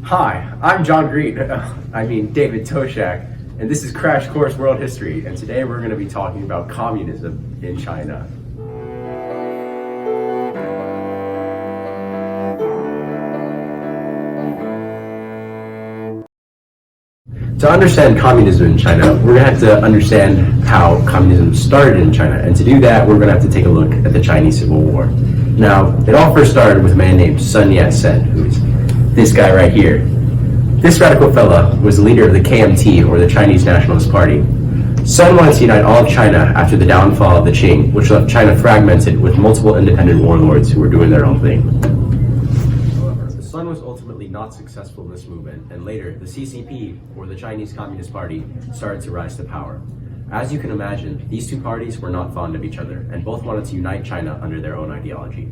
Hi, I'm John Green, David Toshak, and this is Crash Course World History, and today we're going to be talking about communism in China. To understand communism in China, we're going to have to understand how communism started in China, and to do that, we're going to have to take a look at the Chinese Civil War. Now, it all first started with a man named Sun Yat-sen, who's this guy right here. This radical fella was the leader of the KMT, or the Chinese Nationalist Party. Sun wanted to unite all of China after the downfall of the Qing, which left China fragmented with multiple independent warlords who were doing their own thing. However, Sun was ultimately not successful in this movement, and later, the CCP, or the Chinese Communist Party, started to rise to power. As you can imagine, these two parties were not fond of each other, and both wanted to unite China under their own ideology.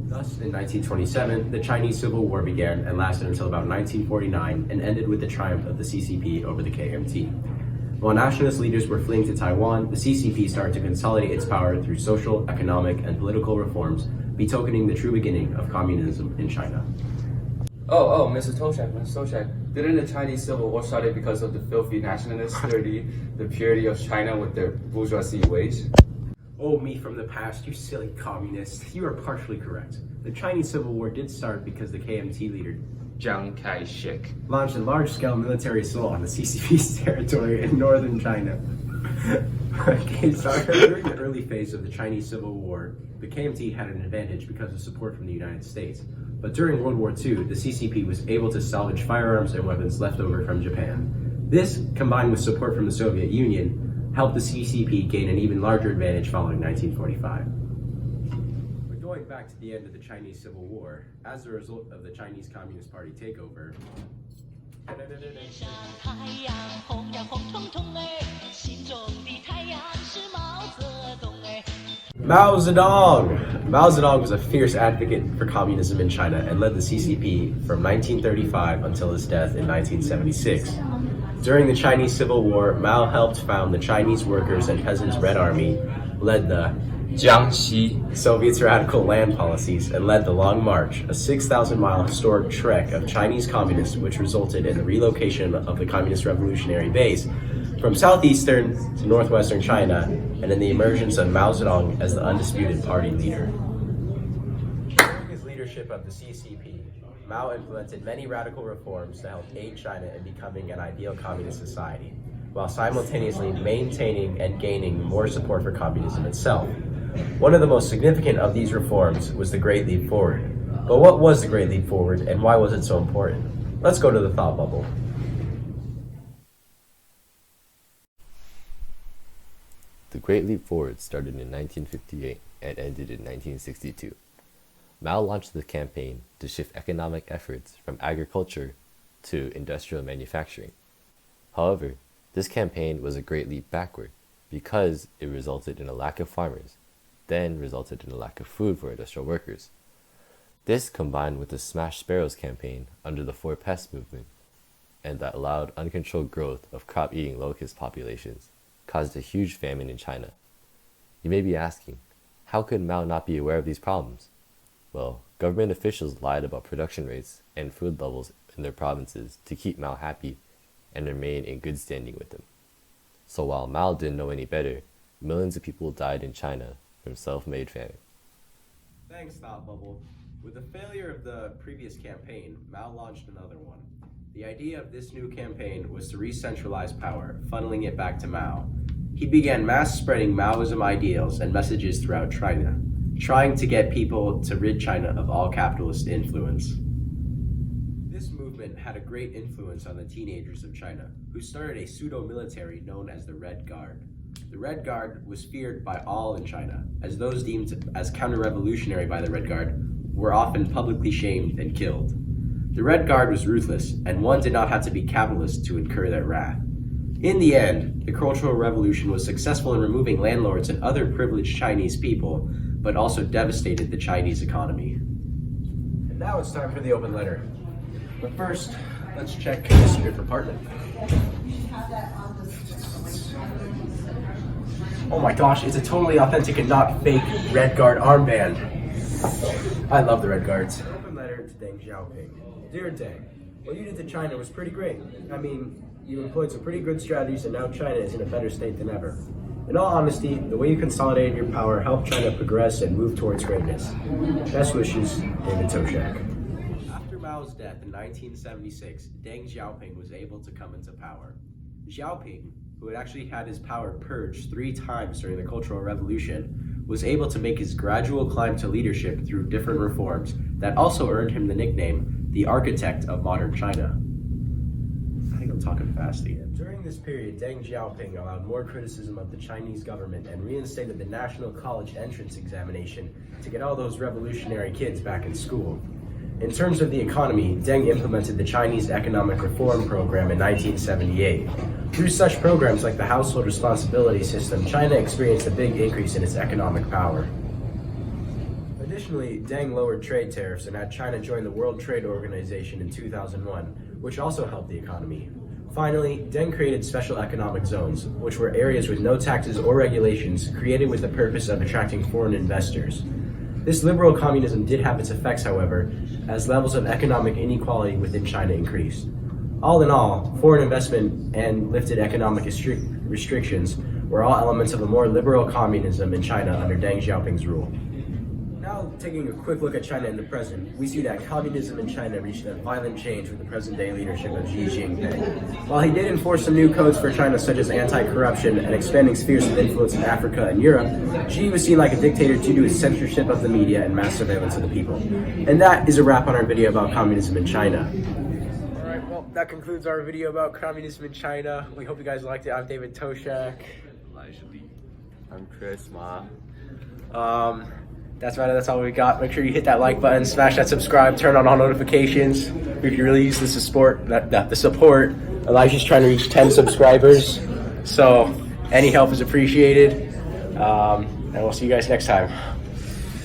Thus, in 1927, the Chinese Civil War began and lasted until about 1949 and ended with the triumph of the CCP over the KMT. While nationalist leaders were fleeing to Taiwan, the CCP started to consolidate its power through social, economic, and political reforms, betokening the true beginning of communism in China. Mr. Toshak, didn't the Chinese Civil War started because of the filthy nationalists dirty the purity of China with their bourgeoisie ways? Oh, me from the past, you silly communist. You are partially correct. The Chinese Civil War did start because the KMT leader, Chiang Kai-shek, launched a large-scale military assault on the CCP's territory in northern China. During the early phase of the Chinese Civil War, the KMT had an advantage because of support from the United States. But during World War II, the CCP was able to salvage firearms and weapons left over from Japan. This, combined with support from the Soviet Union, helped the CCP gain an even larger advantage following 1945. But going back to the end of the Chinese Civil War, as a result of the Chinese Communist Party takeover, Mao Zedong! Mao Zedong was a fierce advocate for communism in China and led the CCP from 1935 until his death in 1976. During the Chinese Civil War, Mao helped found the Chinese Workers' and Peasants' Red Army, led the Jiangxi Soviet's radical land policies, and led the Long March, a 6,000-mile historic trek of Chinese communists which resulted in the relocation of the Communist Revolutionary Base from southeastern to northwestern China, and in the emergence of Mao Zedong as the undisputed party leader. During his leadership of the CCP, Mao implemented many radical reforms to help aid China in becoming an ideal communist society, while simultaneously maintaining and gaining more support for communism itself. One of the most significant of these reforms was the Great Leap Forward. But what was the Great Leap Forward, and why was it so important? Let's go to the thought bubble. The Great Leap Forward started in 1958 and ended in 1962. Mao launched the campaign to shift economic efforts from agriculture to industrial manufacturing. However, this campaign was a great leap backward because it resulted in a lack of farmers, then resulted in a lack of food for industrial workers. This combined with the Smash Sparrows campaign under the Four Pests movement, and that allowed uncontrolled growth of crop-eating locust populations, caused a huge famine in China. You may be asking, how could Mao not be aware of these problems? Well, government officials lied about production rates and food levels in their provinces to keep Mao happy and remain in good standing with him. So while Mao didn't know any better, millions of people died in China from self-made famine. Thanks, Thought Bubble. With the failure of the previous campaign, Mao launched another one. The idea of this new campaign was to re-centralize power, funneling it back to Mao. He began mass spreading Maoism ideals and messages throughout China, trying to get people to rid China of all capitalist influence. This movement had a great influence on the teenagers of China, who started a pseudo-military known as the Red Guard. The Red Guard was feared by all in China, as those deemed as counter-revolutionary by the Red Guard were often publicly shamed and killed. The Red Guard was ruthless, and one did not have to be capitalist to incur their wrath. In the end, the Cultural Revolution was successful in removing landlords and other privileged Chinese people, but also devastated the Chinese economy. And now it's time for the open letter. But first, let's check the secret compartment. Oh my gosh, it's a totally authentic and not fake Red Guard armband. I love the Red Guards. Open letter to Deng Xiaoping. Dear Deng, What you did to China was pretty great. I mean, you employed some pretty good strategies, and now China is in a better state than ever. In all honesty, the way you consolidated your power helped China progress and move towards greatness. Best wishes, David Toshak. After Mao's death in 1976, Deng Xiaoping was able to come into power. Xiaoping, who had actually had his power purged 3 times during the Cultural Revolution, was able to make his gradual climb to leadership through different reforms that also earned him the nickname, the architect of modern China. I think I'm talking fast again. During this period, Deng Xiaoping allowed more criticism of the Chinese government and reinstated the National College Entrance Examination to get all those revolutionary kids back in school. In terms of the economy, Deng implemented the Chinese Economic Reform Program in 1978. Through such programs like the Household Responsibility System, China experienced a big increase in its economic power. Additionally, Deng lowered trade tariffs and had China join the World Trade Organization in 2001, which also helped the economy. Finally, Deng created special economic zones, which were areas with no taxes or regulations, created with the purpose of attracting foreign investors. This liberal communism did have its effects, however, as levels of economic inequality within China increased. All in all, foreign investment and lifted economic restrictions were all elements of a more liberal communism in China under Deng Xiaoping's rule. Now, taking a quick look at China in the present, we see that communism in China reached a violent change with the present-day leadership of Xi Jinping. While he did enforce some new codes for China, such as anti-corruption and expanding spheres of influence in Africa and Europe, Xi was seen like a dictator due to his censorship of the media and mass surveillance of the people. And that is a wrap on our video about communism in China. Alright, well, that concludes our video about communism in China. We hope you guys liked it. I'm David Toshak. I'm Chris Ma. That's right, that's all we got. Make sure you hit that like button, smash that subscribe, turn on all notifications. We could really use the support. Elijah's trying to reach 10 subscribers, so any help is appreciated. And we'll see you guys next time.